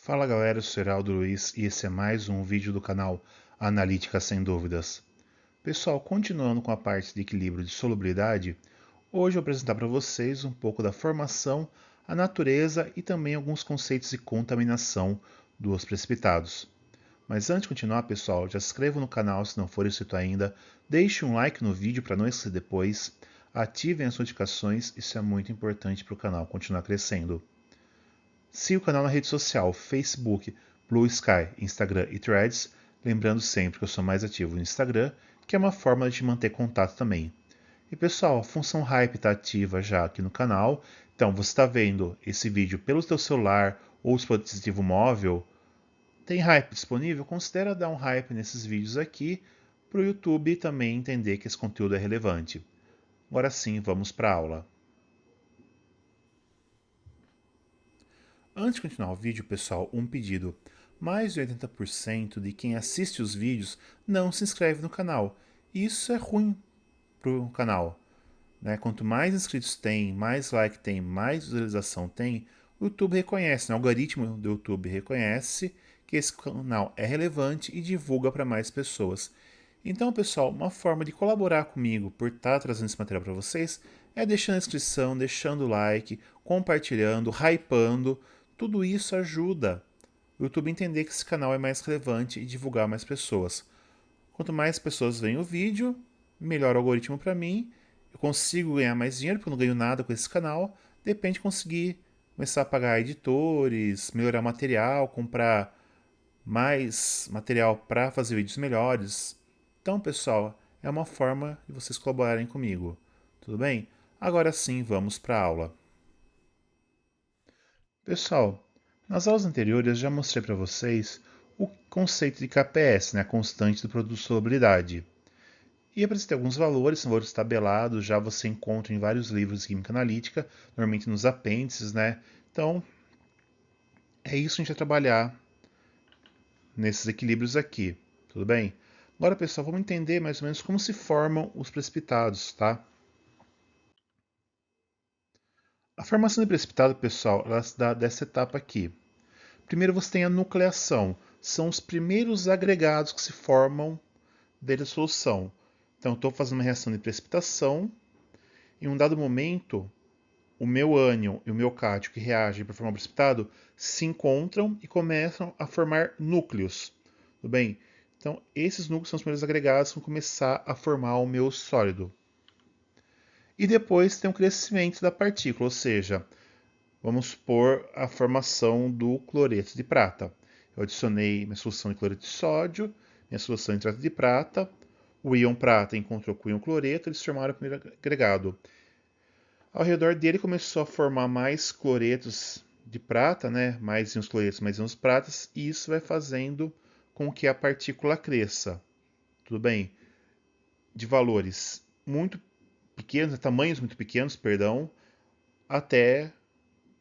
Fala galera, eu sou Heraldo Luiz e esse é mais um vídeo do canal Analítica Sem Dúvidas. Pessoal, continuando com a parte de equilíbrio de solubilidade, hoje eu vou apresentar para vocês um pouco da formação, a natureza e também alguns conceitos de contaminação dos precipitados. Mas antes de continuar, pessoal, já se inscreva no canal se não for inscrito ainda, deixe um like no vídeo para não esquecer depois, ativem as notificações, isso é muito importante para o canal continuar crescendo. Siga o canal na rede social, Facebook, Blue Sky, Instagram e Threads, lembrando sempre que eu sou mais ativo no Instagram, que é uma forma de manter contato também. E pessoal, a função Hype está ativa já aqui no canal, então você está vendo esse vídeo pelo seu celular ou dispositivo móvel, tem Hype disponível? Considera dar um Hype nesses vídeos aqui, para o YouTube também entender que esse conteúdo é relevante. Agora sim, vamos para a aula. Antes de continuar o vídeo, pessoal, um pedido. Mais de 80% de quem assiste os vídeos não se inscreve no canal. Isso é ruim para o canal, né? Quanto mais inscritos tem, mais like tem, mais visualização tem, o YouTube reconhece, né? O algoritmo do YouTube reconhece que esse canal é relevante e divulga para mais pessoas. Então, pessoal, uma forma de colaborar comigo por estar trazendo esse material para vocês é deixando a inscrição, deixando o like, compartilhando, hypando. Tudo isso ajuda o YouTube a entender que esse canal é mais relevante e divulgar mais pessoas. Quanto mais pessoas veem o vídeo, melhor o algoritmo para mim. Eu consigo ganhar mais dinheiro, porque eu não ganho nada com esse canal. De repente, conseguir começar a pagar editores, melhorar material, comprar mais material para fazer vídeos melhores. Então, pessoal, é uma forma de vocês colaborarem comigo. Tudo bem? Agora sim, vamos para a aula. Pessoal, nas aulas anteriores eu já mostrei para vocês o conceito de KPS, né, a constante do produto de solubilidade. E apresentei alguns valores, são valores tabelados, já você encontra em vários livros de química analítica, normalmente nos apêndices, né? Então, é isso que a gente vai trabalhar nesses equilíbrios aqui, tudo bem? Agora, pessoal, vamos entender mais ou menos como se formam os precipitados, tá? A formação de precipitado, pessoal, ela se dá dessa etapa aqui. Primeiro você tem a nucleação, são os primeiros agregados que se formam dentro da solução. Então, estou fazendo uma reação de precipitação, em um dado momento, o meu ânion e o meu cátion que reagem para formar o precipitado se encontram e começam a formar núcleos. Tudo bem? Então, esses núcleos são os primeiros agregados que vão começar a formar o meu sólido. E depois tem o crescimento da partícula, ou seja, vamos supor a formação do cloreto de prata. Eu adicionei minha solução de cloreto de sódio, minha solução de nitrato de prata, o íon prata encontrou com o íon cloreto, eles formaram o primeiro agregado. Ao redor dele começou a formar mais cloretos de prata, né? Mais íons cloretos, mais íons pratas, e isso vai fazendo com que a partícula cresça. Tudo bem? De valores muito pequenos, tamanhos muito pequenos, perdão, até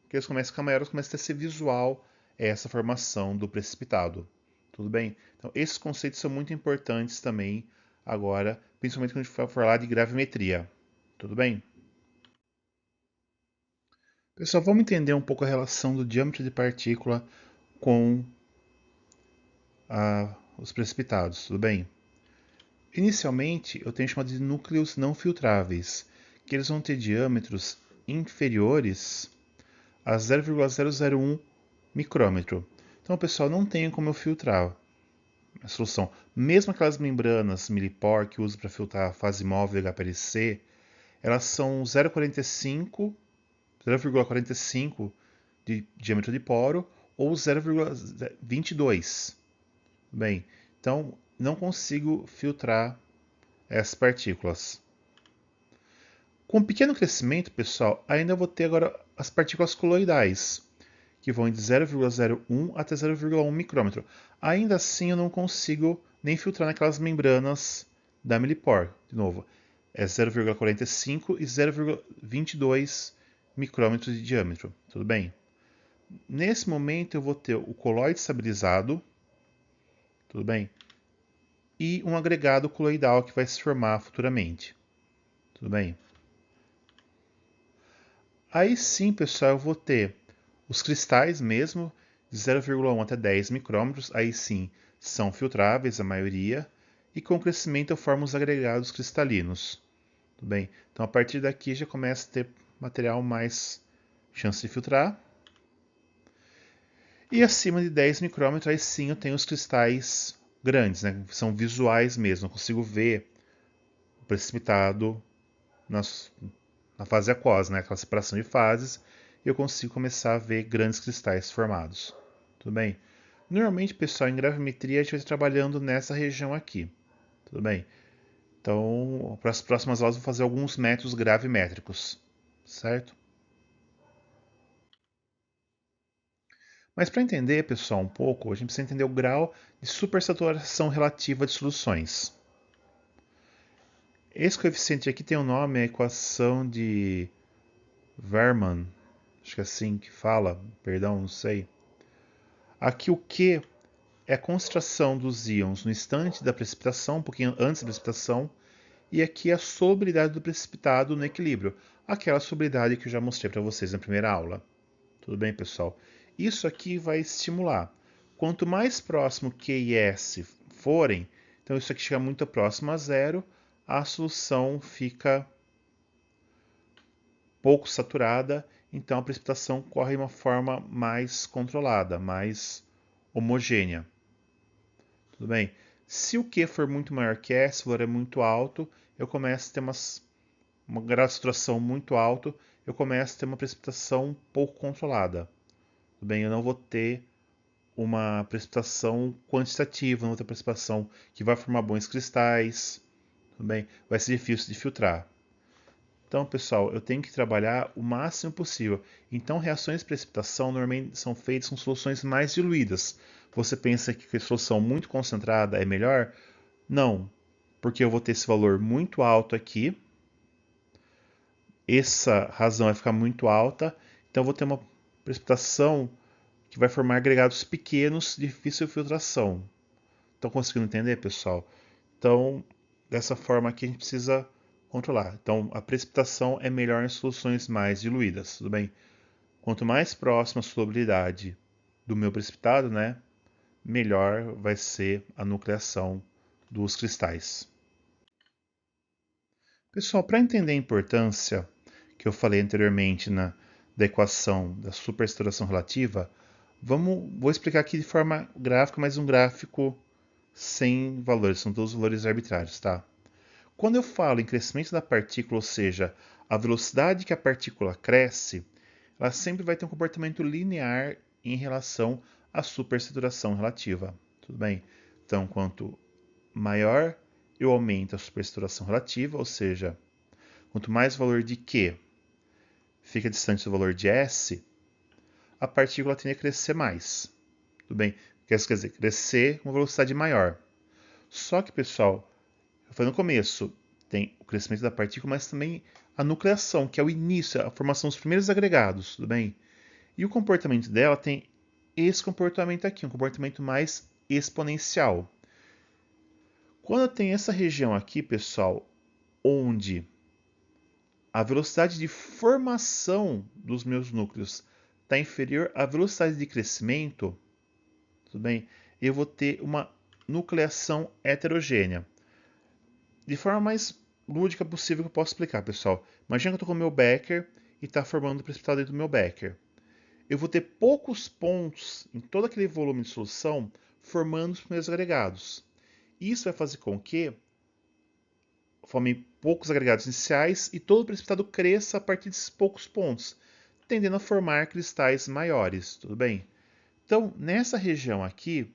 que eles comecem a ficar maiores, começa a ser visual essa formação do precipitado. Tudo bem? Então, esses conceitos são muito importantes também agora, principalmente quando a gente for falar de gravimetria. Tudo bem? Pessoal, vamos entender um pouco a relação do diâmetro de partícula com os precipitados, tudo bem? Inicialmente, eu tenho chamado de núcleos não filtráveis, que eles vão ter diâmetros inferiores a 0,001 micrômetro. Então, pessoal, não tem como eu filtrar a solução. Mesmo aquelas membranas Millipore que eu uso para filtrar a fase móvel HPLC, elas são 0,45 de diâmetro de poro ou 0,22. Bem, então não consigo filtrar essas partículas. Com um pequeno crescimento, pessoal, ainda vou ter agora as partículas coloidais, que vão de 0,01 até 0,1 micrômetro. Ainda assim, eu não consigo nem filtrar naquelas membranas da Millipore. De novo, é 0,45 e 0,22 micrômetros de diâmetro. Tudo bem? Nesse momento, eu vou ter o coloide estabilizado, tudo bem? E um agregado coloidal que vai se formar futuramente. Tudo bem? Aí sim, pessoal, eu vou ter os cristais mesmo de 0,1 até 10 micrômetros, aí sim são filtráveis a maioria, e com o crescimento eu formo os agregados cristalinos. Tudo bem? Então a partir daqui já começa a ter material mais chance de filtrar. E acima de 10 micrômetros, aí sim eu tenho os cristais grandes, né? São visuais mesmo, eu consigo ver o precipitado na fase aquosa, né? Aquela separação de fases, e eu consigo começar a ver grandes cristais formados. Tudo bem? Normalmente, pessoal, em gravimetria a gente vai estar trabalhando nessa região aqui. Tudo bem? Então, para as próximas aulas, eu vou fazer alguns métodos gravimétricos, certo? Mas para entender, pessoal, um pouco, a gente precisa entender o grau de supersaturação relativa de soluções. Esse coeficiente aqui tem o nome, a equação de Verman, acho que é assim que fala, perdão, não sei. Aqui o Q é a concentração dos íons no instante da precipitação, um pouquinho antes da precipitação, e aqui a solubilidade do precipitado no equilíbrio, aquela solubilidade que eu já mostrei para vocês na primeira aula. Tudo bem, pessoal? Isso aqui vai estimular. Quanto mais próximo Q e S forem, então isso aqui chega muito próximo a zero, a solução fica pouco saturada, então a precipitação corre de uma forma mais controlada, mais homogênea. Tudo bem? Se o Q for muito maior que S, o valor é muito alto, eu começo a ter uma grau de saturação muito alto, eu começo a ter uma precipitação pouco controlada. Tudo bem? Eu não vou ter uma precipitação quantitativa, não vou ter precipitação que vai formar bons cristais. Tudo bem? Vai ser difícil de filtrar. Então, pessoal, eu tenho que trabalhar o máximo possível. Então, reações de precipitação normalmente são feitas com soluções mais diluídas. Você pensa que a solução muito concentrada é melhor? Não, porque eu vou ter esse valor muito alto aqui. Essa razão vai ficar muito alta, então eu vou ter uma precipitação que vai formar agregados pequenos de difícil filtração. Estão conseguindo entender, pessoal? Então, dessa forma aqui a gente precisa controlar. Então, a precipitação é melhor em soluções mais diluídas, tudo bem? Quanto mais próxima a solubilidade do meu precipitado, né, melhor vai ser a nucleação dos cristais. Pessoal, para entender a importância que eu falei anteriormente da equação da supersaturação relativa, vou explicar aqui de forma gráfica, mas um gráfico sem valores, são todos valores arbitrários, tá? Quando eu falo em crescimento da partícula, ou seja, a velocidade que a partícula cresce, ela sempre vai ter um comportamento linear em relação à supersaturação relativa. Tudo bem? Então, quanto maior eu aumento a supersaturação relativa, ou seja, quanto mais o valor de Q fica distante do valor de S, a partícula tende a crescer mais. Tudo bem? Quer dizer, crescer com uma velocidade maior. Só que, pessoal, eu falei no começo, tem o crescimento da partícula, mas também a nucleação, que é o início, a formação dos primeiros agregados, tudo bem? E o comportamento dela tem esse comportamento aqui, um comportamento mais exponencial. Quando eu tenho essa região aqui, pessoal, onde a velocidade de formação dos meus núcleos está inferior à velocidade de crescimento, tudo bem? Eu vou ter uma nucleação heterogênea. De forma mais lúdica possível que eu posso explicar, pessoal. Imagina que eu estou com o meu becker e está formando o precipitado dentro do meu becker. Eu vou ter poucos pontos em todo aquele volume de solução formando os primeiros agregados. Isso vai fazer com que forme poucos agregados iniciais e todo o precipitado cresça a partir desses poucos pontos, tendendo a formar cristais maiores, tudo bem? Então, nessa região aqui,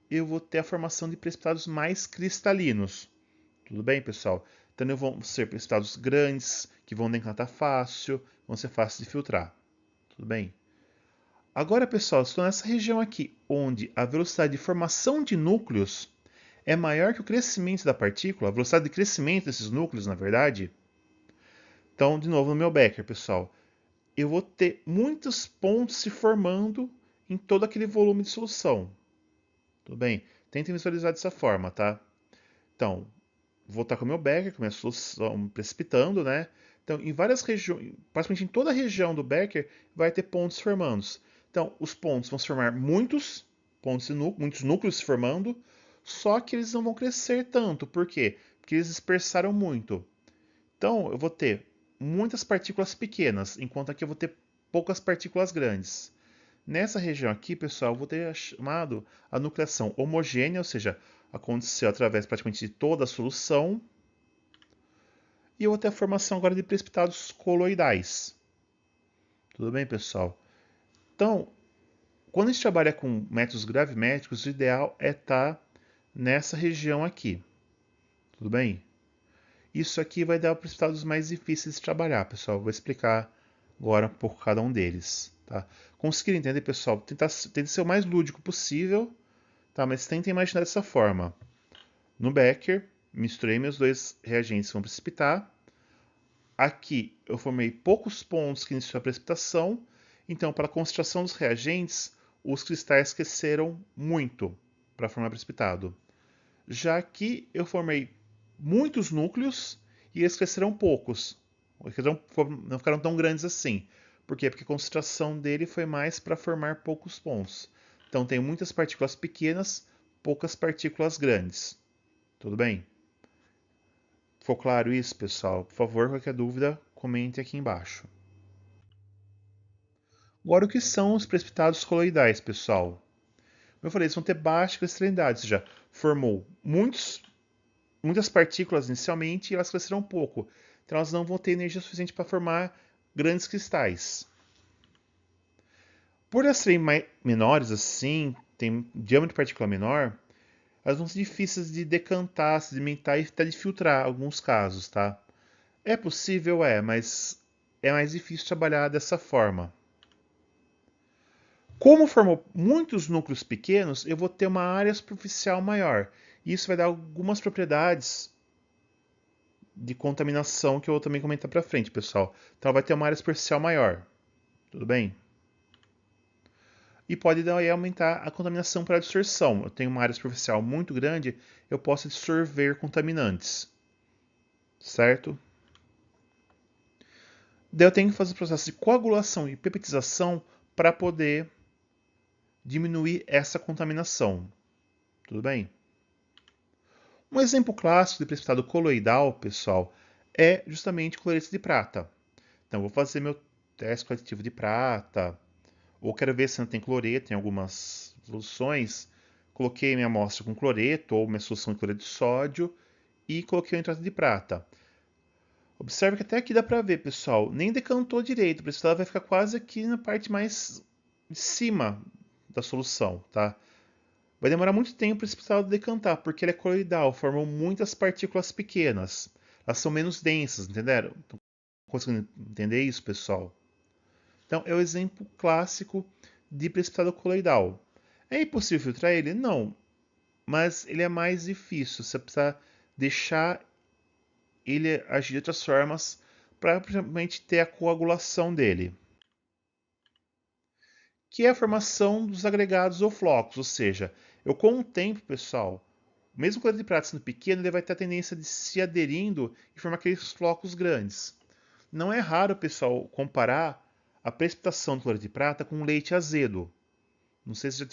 eu vou ter a formação de precipitados mais cristalinos. Tudo bem, pessoal? Então, vão ser precipitados grandes, que vão decantar fácil, vão ser fáceis de filtrar. Tudo bem? Agora, pessoal, estou nessa região aqui, onde a velocidade de formação de núcleos é maior que o crescimento da partícula, a velocidade de crescimento desses núcleos, na verdade. Então, de novo, no meu becker, pessoal, eu vou ter muitos pontos se formando em todo aquele volume de solução. Tudo bem? Tentem visualizar dessa forma, tá? Então, vou estar com o meu becker, com a minha solução precipitando, né? Então, em várias regiões, praticamente em toda a região do becker, vai ter pontos formando. Então, os pontos vão se formar muitos pontos muitos núcleos se formando, só que eles não vão crescer tanto. Por quê? Porque eles dispersaram muito. Então, eu vou ter muitas partículas pequenas, enquanto aqui eu vou ter poucas partículas grandes. Nessa região aqui, pessoal, eu vou ter chamado a nucleação homogênea, ou seja, aconteceu através praticamente de toda a solução. E eu vou ter a formação agora de precipitados coloidais. Tudo bem, pessoal? Então, quando a gente trabalha com métodos gravimétricos, o ideal é estar nessa região aqui. Tudo bem? Isso aqui vai dar precipitados mais difíceis de trabalhar, pessoal. Vou explicar agora por cada um deles. Tá? Conseguir entender, pessoal? Tente ser o mais lúdico possível, tá? Mas tentem imaginar dessa forma. No becker, misturei meus dois reagentes que vão precipitar. Aqui eu formei poucos pontos que iniciou a precipitação, então para a concentração dos reagentes, os cristais cresceram muito para formar precipitado. Já aqui eu formei muitos núcleos e eles cresceram poucos. Eles não ficaram tão grandes assim. Por quê? Porque a concentração dele foi mais para formar poucos pontos. Então tem muitas partículas pequenas, poucas partículas grandes. Tudo bem? Ficou claro isso, pessoal? Por favor, qualquer dúvida, comente aqui embaixo. Agora, o que são os precipitados coloidais, pessoal? Como eu falei, eles vão ter baixa cristalicidade, ou seja, formou muitas partículas inicialmente e elas cresceram um pouco. Então, elas não vão ter energia suficiente para formar grandes cristais. Por elas serem menores assim, tem um diâmetro de partícula menor, elas vão ser difíceis de decantar, sedimentar e até de filtrar, em alguns casos, tá? É possível, mas é mais difícil trabalhar dessa forma. Como formou muitos núcleos pequenos, eu vou ter uma área superficial maior. Isso vai dar algumas propriedades de contaminação que eu vou também comentar para frente, pessoal. Então, ela vai ter uma área superficial maior. Tudo bem? E pode daí aumentar a contaminação para a absorção. Eu tenho uma área superficial muito grande, eu posso absorver contaminantes. Certo? Daí eu tenho que fazer o processo de coagulação e peptização para poder diminuir essa contaminação. Tudo bem? Um exemplo clássico de precipitado coloidal, pessoal, é justamente o cloreto de prata. Então, eu vou fazer meu teste com aditivo de prata, ou quero ver se não tem cloreto em algumas soluções. Coloquei minha amostra com cloreto, ou minha solução de cloreto de sódio, e coloquei o nitrato de prata. Observe que até aqui dá para ver, pessoal, nem decantou direito, o precipitado vai ficar quase aqui na parte mais de cima da solução, tá? Vai demorar muito tempo para esse precipitado decantar, porque ele é coloidal, formam muitas partículas pequenas. Elas são menos densas, entenderam? Estão conseguindo entender isso, pessoal? Então, é o exemplo clássico de precipitado coloidal. É impossível filtrar ele? Não, mas ele é mais difícil. Você precisa deixar ele agir de outras formas para principalmente ter a coagulação dele, que é a formação dos agregados ou flocos, ou seja, eu com o tempo, pessoal, mesmo quando ele de prata sendo pequeno, ele vai ter a tendência de se aderindo e formar aqueles flocos grandes. Não é raro, pessoal, comparar a precipitação do cloreto de prata com leite azedo. Não sei se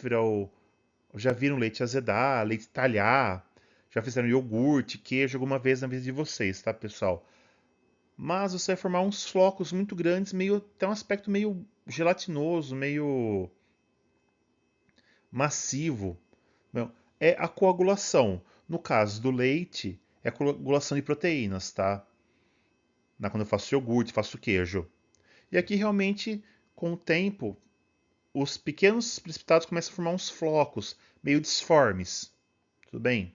já viram leite azedar, leite talhar, já fizeram iogurte, queijo alguma vez na vida de vocês, tá, pessoal? Mas você vai formar uns flocos muito grandes, tem um aspecto meio gelatinoso, meio massivo. Bom, é a coagulação. No caso do leite, é a coagulação de proteínas, tá? Quando eu faço iogurte, faço queijo. E aqui realmente, com o tempo, os pequenos precipitados começam a formar uns flocos, meio disformes. Tudo bem?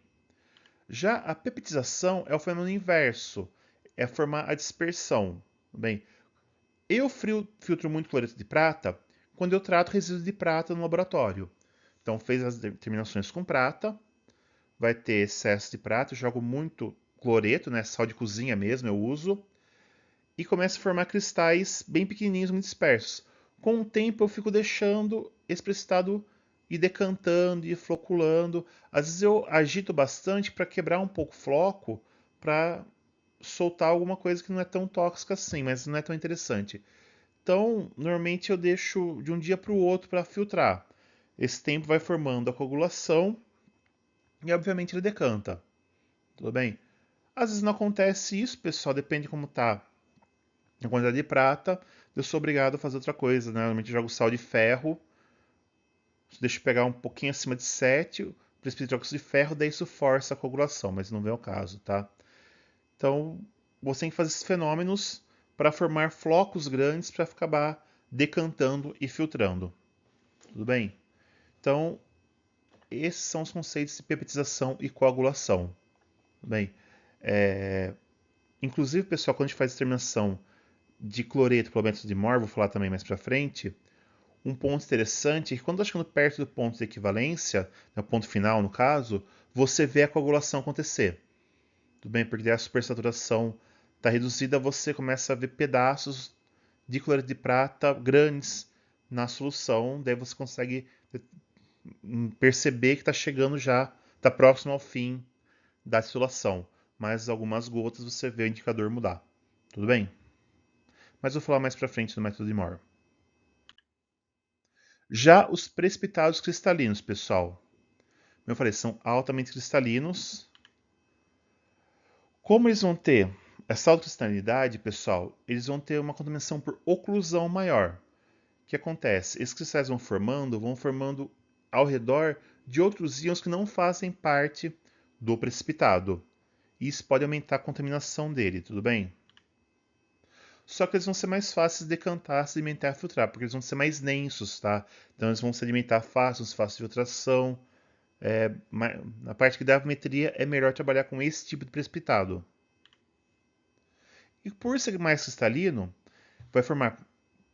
Já a peptização é o fenômeno inverso, é formar a dispersão. Tudo bem? Eu filtro muito cloreto de prata quando eu trato resíduos de prata no laboratório. Então, fez as determinações com prata, vai ter excesso de prata, eu jogo muito cloreto, né, sal de cozinha mesmo, eu uso, e começa a formar cristais bem pequenininhos, muito dispersos. Com o tempo eu fico deixando esse precipitado ir decantando e floculando. Às vezes eu agito bastante para quebrar um pouco o floco, para soltar alguma coisa que não é tão tóxica assim, mas não é tão interessante. Então, normalmente eu deixo de um dia para o outro para filtrar. Esse tempo vai formando a coagulação e, obviamente, ele decanta. Tudo bem? Às vezes não acontece isso, pessoal, depende de como tá a quantidade de prata. Eu sou obrigado a fazer outra coisa, né? Normalmente eu jogo sal de ferro, deixo pegar um pouquinho acima de 7, precipito de óxido de ferro, daí isso força a coagulação, mas não vem ao caso, tá? Então, você tem que fazer esses fenômenos para formar flocos grandes para acabar decantando e filtrando. Tudo bem? Então, esses são os conceitos de peptização e coagulação. Tudo bem? Inclusive, pessoal, quando a gente faz determinação de cloreto pelo método de Moore, vou falar também mais para frente, um ponto interessante é que quando está chegando perto do ponto de equivalência, o ponto final no caso, você vê a coagulação acontecer. Tudo bem? Porque daí a supersaturação está reduzida, você começa a ver pedaços de cloreto de prata grandes na solução, daí você consegue perceber que está chegando já, está próximo ao fim da destilação. Mas algumas gotas você vê o indicador mudar. Tudo bem? Mas vou falar mais para frente do método de Moore. Já os precipitados cristalinos, pessoal, como eu falei, são altamente cristalinos. Como eles vão ter essa alta cristalinidade, pessoal, eles vão ter uma contaminação por oclusão maior. O que acontece? Esses cristais vão formando ao redor de outros íons que não fazem parte do precipitado. Isso pode aumentar a contaminação dele, tudo bem? Só que eles vão ser mais fáceis de decantar, sedimentar e filtrar, porque eles vão ser mais densos, tá? Então eles vão sedimentar fácil, fácil de filtração. Na parte que dá gravimetria é melhor trabalhar com esse tipo de precipitado. E por ser mais cristalino, vai formar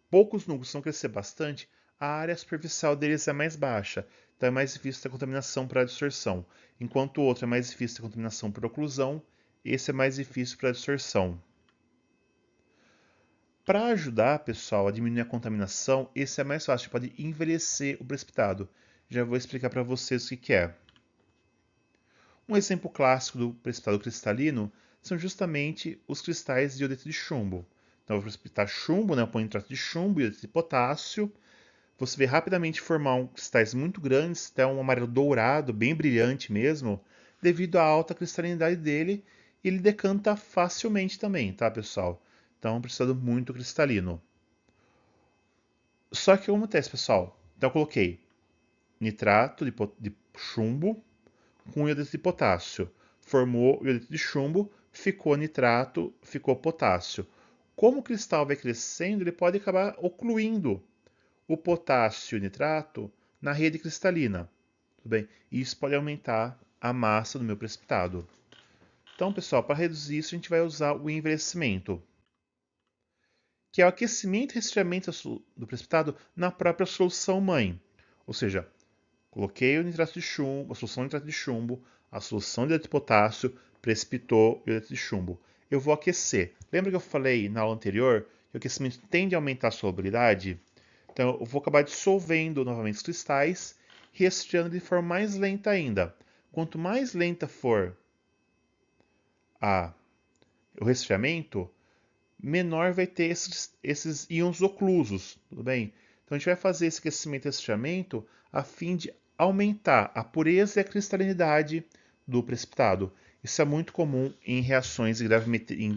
poucos núcleos, vão crescer bastante, a área superficial deles é mais baixa, então é mais difícil ter contaminação para distorção. Enquanto o outro é mais difícil ter contaminação por oclusão, esse é mais difícil para distorção. Para ajudar, pessoal, a diminuir a contaminação, esse é mais fácil, pode envelhecer o precipitado. Já vou explicar para vocês o que é. Um exemplo clássico do precipitado cristalino são justamente os cristais de iodeto de chumbo. Então, eu vou precipitar chumbo, né? Eu ponho nitrato de chumbo e iodeto de potássio. Você vê rapidamente formar cristais muito grandes, até um amarelo dourado, bem brilhante mesmo, devido à alta cristalinidade dele. E ele decanta facilmente também, tá, pessoal? Então, é um precipitado muito cristalino. Só que o que acontece, pessoal? Então, eu coloquei nitrato de chumbo com iodeto de potássio. Formou iodeto de chumbo, ficou nitrato, ficou potássio. Como o cristal vai crescendo, ele pode acabar ocluindo o potássio e o nitrato na rede cristalina. Tudo bem? Isso pode aumentar a massa do meu precipitado. Então, pessoal, para reduzir isso, a gente vai usar o envelhecimento, que é o aquecimento e resfriamento do precipitado na própria solução mãe. Ou seja, coloquei o nitrato de chumbo, a solução de nitrato de chumbo, a solução de iodeto de potássio, precipitou o iodeto de chumbo. Eu vou aquecer. Lembra que eu falei na aula anterior que o aquecimento tende a aumentar a solubilidade? Então eu vou acabar dissolvendo novamente os cristais, resfriando de forma mais lenta ainda. Quanto mais lenta for o resfriamento, menor vai ter esses íons oclusos, tudo bem? Então a gente vai fazer esse aquecimento e resfriamento a fim de aumentar a pureza e a cristalinidade do precipitado. Isso é muito comum em reações em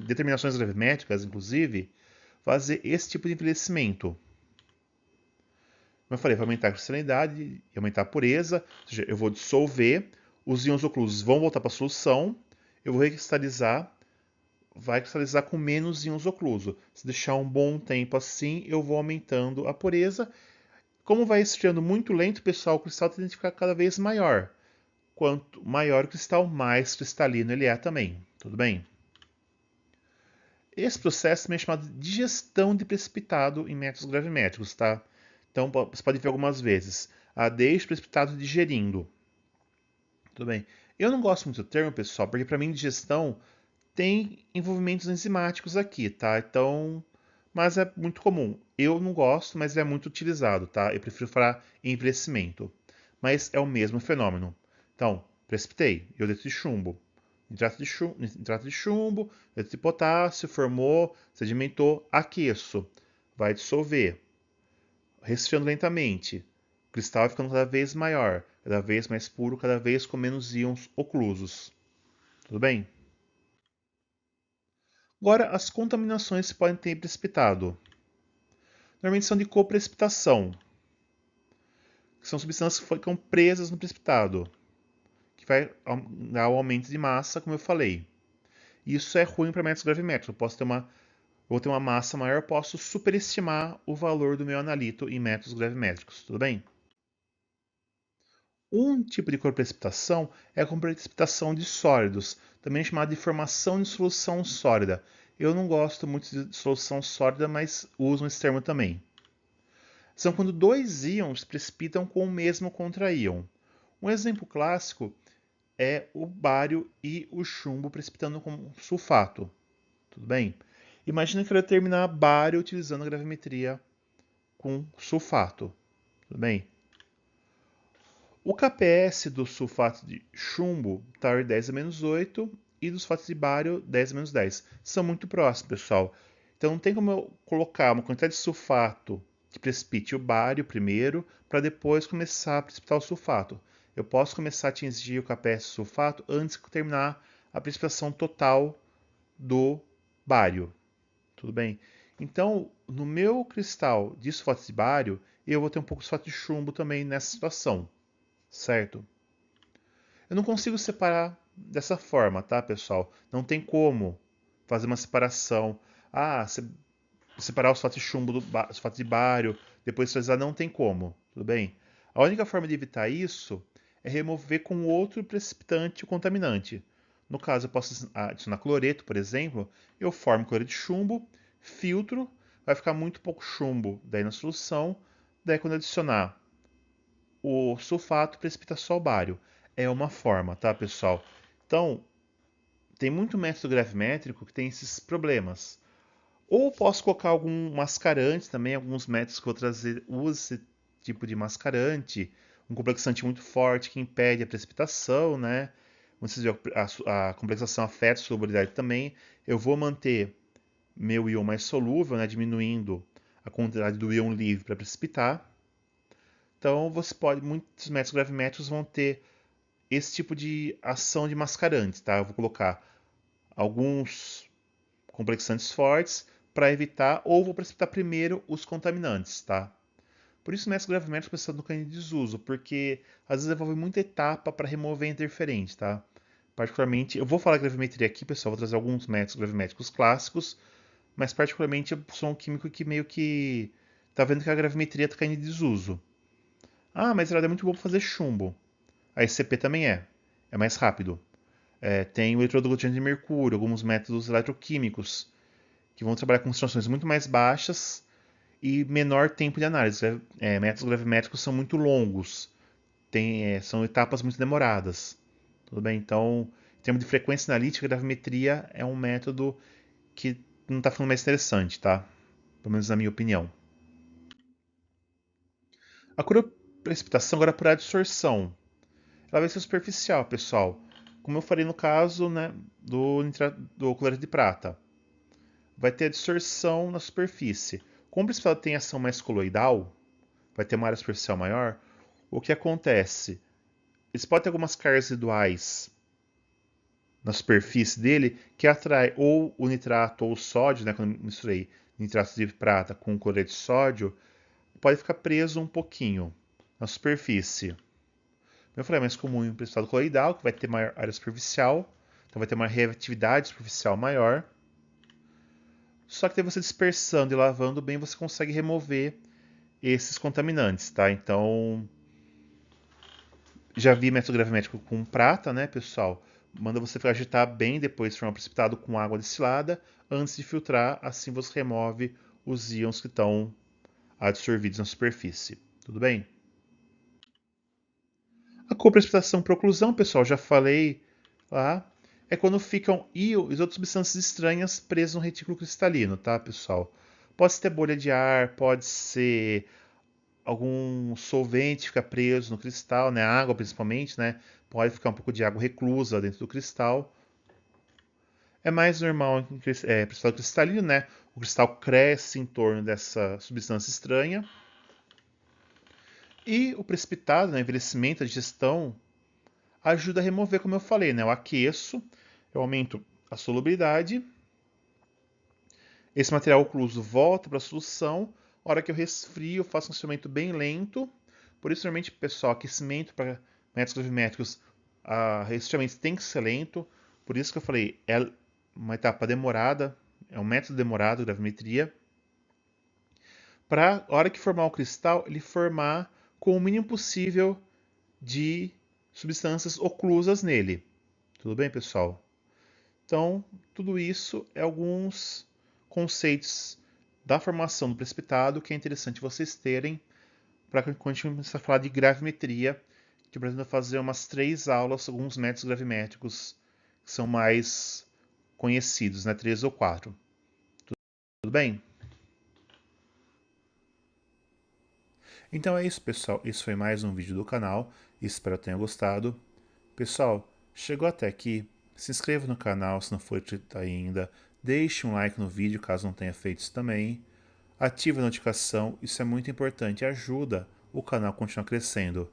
determinações gravimétricas, inclusive, fazer esse tipo de envelhecimento. Como eu falei, vai aumentar a cristalinidade e aumentar a pureza, ou seja, eu vou dissolver, os íons oclusos vão voltar para a solução, eu vou recristalizar, vai cristalizar com menos íons ocluso. Se deixar um bom tempo assim, eu vou aumentando a pureza. Como vai esfriando muito lento, pessoal, o cristal tende a ficar cada vez maior. Quanto maior o cristal, mais cristalino ele é também. Tudo bem? Esse processo também é chamado de digestão de precipitado em métodos gravimétricos, tá? Então, você pode ver algumas vezes. Deixe o precipitado digerindo. Tudo bem. Eu não gosto muito do termo, pessoal, porque para mim digestão tem envolvimentos enzimáticos aqui, tá? Então, mas é muito comum. Eu não gosto, mas é muito utilizado, tá? Eu prefiro falar envelhecimento. Mas é o mesmo fenômeno. Então, precipitei, iodeto de chumbo, nitrato de chumbo, iodeto de potássio, formou, sedimentou, aqueço. vai dissolver, resfriando lentamente. O cristal vai ficando cada vez maior, cada vez mais puro, cada vez com menos íons oclusos. Tudo bem? Agora, as contaminações que podem ter precipitado. Normalmente são de coprecipitação, que são substâncias que ficam presas no precipitado, que vai dar o aumento de massa, como eu falei. Isso é ruim para métodos gravimétricos. Vou ter uma massa maior, posso superestimar o valor do meu analito em métodos gravimétricos. Tudo bem? Um tipo de coprecipitação é a coprecipitação de sólidos, também chamada de formação de solução sólida. Eu não gosto muito de solução sólida, mas uso esse termo também. São quando dois íons precipitam com o mesmo contraíon. Um exemplo clássico é o bário e o chumbo precipitando com sulfato. Tudo bem? Imagina que eu determinar bário utilizando a gravimetria com sulfato. Tudo bem? O KPS do sulfato de chumbo está 10-8 e dos sulfatos de bário 10-10. São muito próximos, pessoal. Então não tem como eu colocar uma quantidade de sulfato que precipite o bário primeiro, para depois começar a precipitar o sulfato. Eu posso começar a atingir o KPS do sulfato antes de terminar a precipitação total do bário. Tudo bem? Então, no meu cristal de sulfato de bário, eu vou ter um pouco de sulfato de chumbo também nessa situação, certo? Eu não consigo separar dessa forma, tá, pessoal? Não tem como fazer uma separação. Ah, separar o sulfato de chumbo do sulfato de bário, depois utilizar, não tem como, tudo bem? A única forma de evitar isso é remover com outro precipitante ou contaminante. No caso, eu posso adicionar cloreto, por exemplo, eu formo cloreto de chumbo, filtro, vai ficar muito pouco chumbo daí na solução, daí quando adicionar o sulfato, precipita só o bário. É uma forma, tá, pessoal? Então, tem muito método gravimétrico que tem esses problemas. Ou posso colocar algum mascarante também, alguns métodos que eu vou trazer, usa esse tipo de mascarante, um complexante muito forte que impede a precipitação, né? A complexação afeta a solubilidade também. Eu vou manter meu íon mais solúvel, né? Diminuindo a quantidade do íon livre para precipitar. Então, muitos métodos gravimétricos vão ter esse tipo de ação de mascarante, tá? Eu vou colocar alguns complexantes fortes para evitar, ou vou precipitar primeiro os contaminantes, tá? Por isso, o método gravimétrico precisa do canhão de desuso, porque às vezes envolve muita etapa para remover interferente, tá? Particularmente, eu vou falar de gravimetria aqui, pessoal, vou trazer alguns métodos gravimétricos clássicos, mas particularmente eu sou um químico que meio que tá vendo que a gravimetria está caindo em desuso. Ah, mas ela é muito boa para fazer chumbo. A SCP também é mais rápido. Tem o eletroduto de mercúrio, alguns métodos eletroquímicos que vão trabalhar com concentrações muito mais baixas e menor tempo de análise. Métodos gravimétricos são muito longos, são etapas muito demoradas. Tudo bem? Então, em termos de frequência analítica, a gravimetria é um método que não está ficando mais interessante, tá? Pelo menos na minha opinião. A precipitação agora por adsorção. Ela vai ser superficial, pessoal. Como eu falei no caso, né, do cloreto de prata. Vai ter a distorção na superfície. Como o precipitado tem ação mais coloidal, vai ter uma área superficial maior, o que acontece? Eles podem ter algumas cargas residuais na superfície dele que atrai ou o nitrato ou o sódio, né, quando eu misturei nitrato de prata com cloreto de sódio, pode ficar preso um pouquinho na superfície. Eu falei, é mais comum em um precipitado coloidal, que vai ter maior área superficial, então vai ter uma reatividade superficial maior. Só que daí você dispersando e lavando bem, você consegue remover esses contaminantes, tá? Então, já vi método gravimétrico com prata, né, pessoal? Manda você agitar bem depois de formar precipitado com água destilada, antes de filtrar, assim você remove os íons que estão absorvidos na superfície. Tudo bem? A coprecipitação por oclusão, pessoal, já falei lá, é quando ficam íons e outras substâncias estranhas presas no retículo cristalino, tá, pessoal? Pode ser bolha de ar, pode ser algum solvente fica preso no cristal, né? Água principalmente, né? Pode ficar um pouco de água reclusa dentro do cristal. É mais normal em cristal cristalino, né? o cristal cresce em torno dessa substância estranha. E o precipitado, né, envelhecimento, a digestão, ajuda a remover, como eu falei, né? Eu aqueço, eu aumento a solubilidade, esse material ocluso volta para a solução, a hora que eu resfrio, eu faço um aquecimento bem lento, por isso, normalmente, pessoal, aquecimento para métodos gravimétricos, resfriamento tem que ser lento, por isso que eu falei, é uma etapa demorada, é um método demorado, gravimetria, para a hora que formar o cristal, ele formar com o mínimo possível de substâncias oclusas nele. Tudo bem, pessoal? Então, tudo isso é alguns conceitos da formação do precipitado que é interessante vocês terem para quando a gente começar a falar de gravimetria, que eu pretendo fazer umas 3 aulas sobre alguns métodos gravimétricos que são mais conhecidos, né? 3 ou 4. Tudo bem? Então é isso, pessoal. Esse foi mais um vídeo do canal. Espero que tenha gostado. Pessoal, chegou até aqui, se inscreva no canal se não for inscrito ainda. Deixe um like no vídeo caso não tenha feito isso também. Ative a notificação, isso é muito importante, ajuda o canal a continuar crescendo.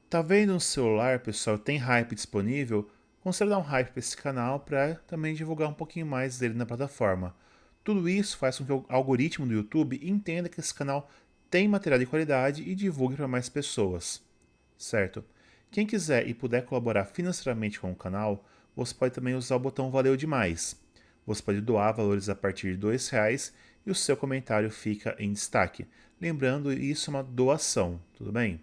Tá vendo no celular, pessoal, tem hype disponível? Considere dar um hype para esse canal para também divulgar um pouquinho mais dele na plataforma. Tudo isso faz com que o algoritmo do YouTube entenda que esse canal tem material de qualidade e divulgue para mais pessoas, certo? Quem quiser e puder colaborar financeiramente com o canal, você pode também usar o botão Valeu Demais. Você pode doar valores a partir de R$2 e o seu comentário fica em destaque. Lembrando, isso é uma doação, tudo bem?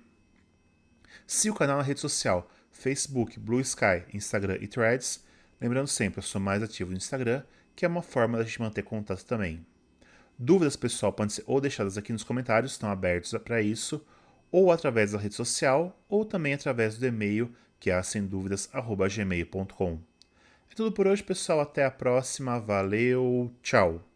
Siga o canal na rede social, Facebook, Blue Sky, Instagram e Threads. Lembrando sempre, eu sou mais ativo no Instagram, que é uma forma da gente manter contato também. Dúvidas, pessoal, podem ser ou deixadas aqui nos comentários, estão abertos para isso, ou através da rede social, ou também através do e-mail, que é semduvidas@gmail.com. É tudo por hoje, pessoal. Até a próxima. Valeu, tchau!